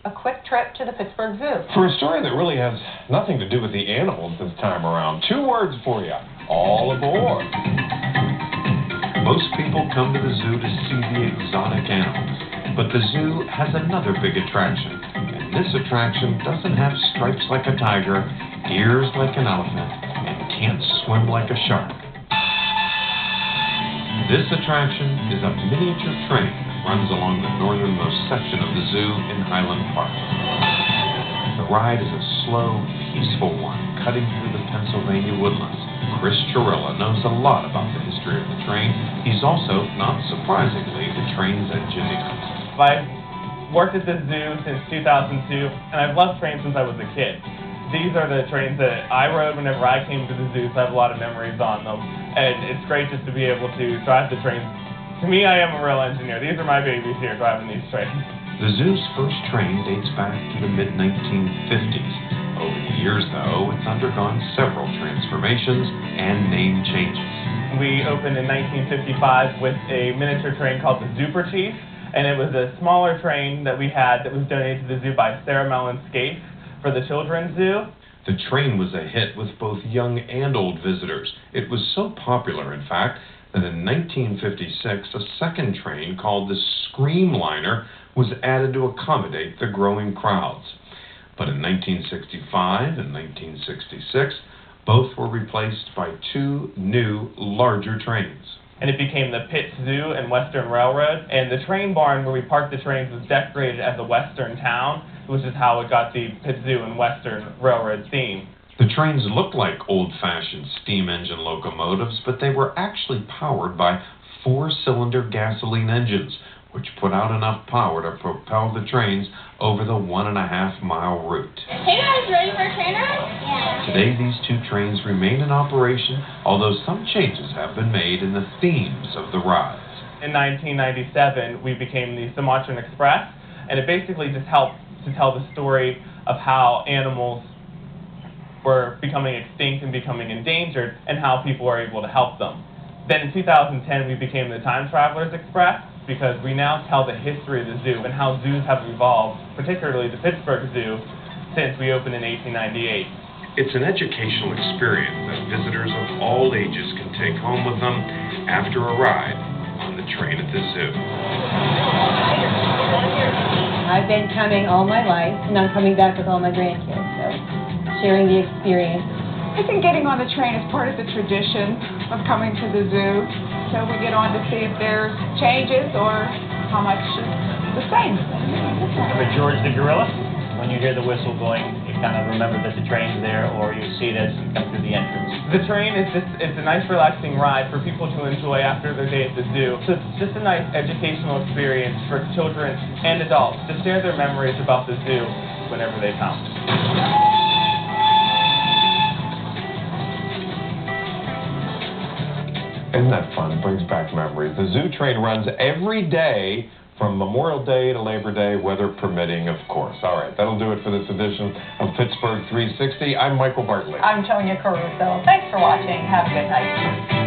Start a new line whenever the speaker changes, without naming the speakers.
a quick trip to the Pittsburgh Zoo.
For a story that really has nothing to do with the animals this time around, 2 words for you: all aboard.
Most people come to the zoo to see the exotic animals, but the zoo has another big attraction, and this attraction doesn't have stripes like a tiger, ears like an elephant, and can't swim like a shark. This attraction is a miniature train that runs along the northernmost section of the zoo in Highland Park. The ride is a slow, peaceful one cutting through the Pennsylvania woodlands. Chris Chirilla knows a lot about the history of the train. He's also, not surprisingly, the train's engineer.
I've worked at this zoo since 2002, and I've loved trains since I was a kid. These are the trains that I rode whenever I came to the zoo, so I have a lot of memories on them. And it's great just to be able to drive the trains. To me, I am a real engineer. These are my babies here driving these trains.
The zoo's first train dates back to the mid-1950s. Over the years, though, it's undergone several transformations and name changes.
We opened in 1955 with a miniature train called the Super Chief, and it was a smaller train that we had that was donated to the zoo by Sarah Mellon Scaife for the Children's Zoo.
The train was a hit with both young and old visitors. It was so popular, in fact, that in 1956, a second train called the Screamliner was added to accommodate the growing crowds. But in 1965 and 1966, both were replaced by 2 new, larger trains.
And it became the Pitt Zoo and Western Railroad. And the train barn where we parked the trains was decorated as a Western town, which is how it got the Pitt Zoo and Western Railroad theme.
The trains looked like old-fashioned steam engine locomotives, but they were actually powered by 4-cylinder gasoline engines, which put out enough power to propel the trains over the 1.5-mile route.
Hey guys, ready for a train ride? Yeah.
Today, these 2 trains remain in operation, although some changes have been made in the themes of the rides.
In 1997, we became the Sumatran Express, and it basically just helped to tell the story of how animals were becoming extinct and becoming endangered, and how people were able to help them. Then in 2010, we became the Time Travelers Express, because we now tell the history of the zoo and how zoos have evolved, particularly the Pittsburgh Zoo, since we opened in 1898.
It's an educational experience that visitors of all ages can take home with them after a ride on the train at the zoo.
I've been coming all my life, and I'm coming back with all my grandkids, so sharing the experience.
I think getting on the train is part of the tradition of coming to the zoo. So we get on to see if there's changes or how much is the same.
Remember George the gorilla? When you hear the whistle going, you kind of remember that the train's there, or you see it as you come through the entrance.
The train is it's a nice relaxing ride for people to enjoy after their day at the zoo. So it's just a nice educational experience for children and adults to share their memories about the zoo whenever they come.
Isn't that fun? It brings back memories. The zoo train runs every day from Memorial Day to Labor Day, weather permitting, of course. All right, that'll do it for this edition of Pittsburgh 360. I'm Michael Bartley.
I'm Tonya Caruso. Thanks for watching. Have a good night.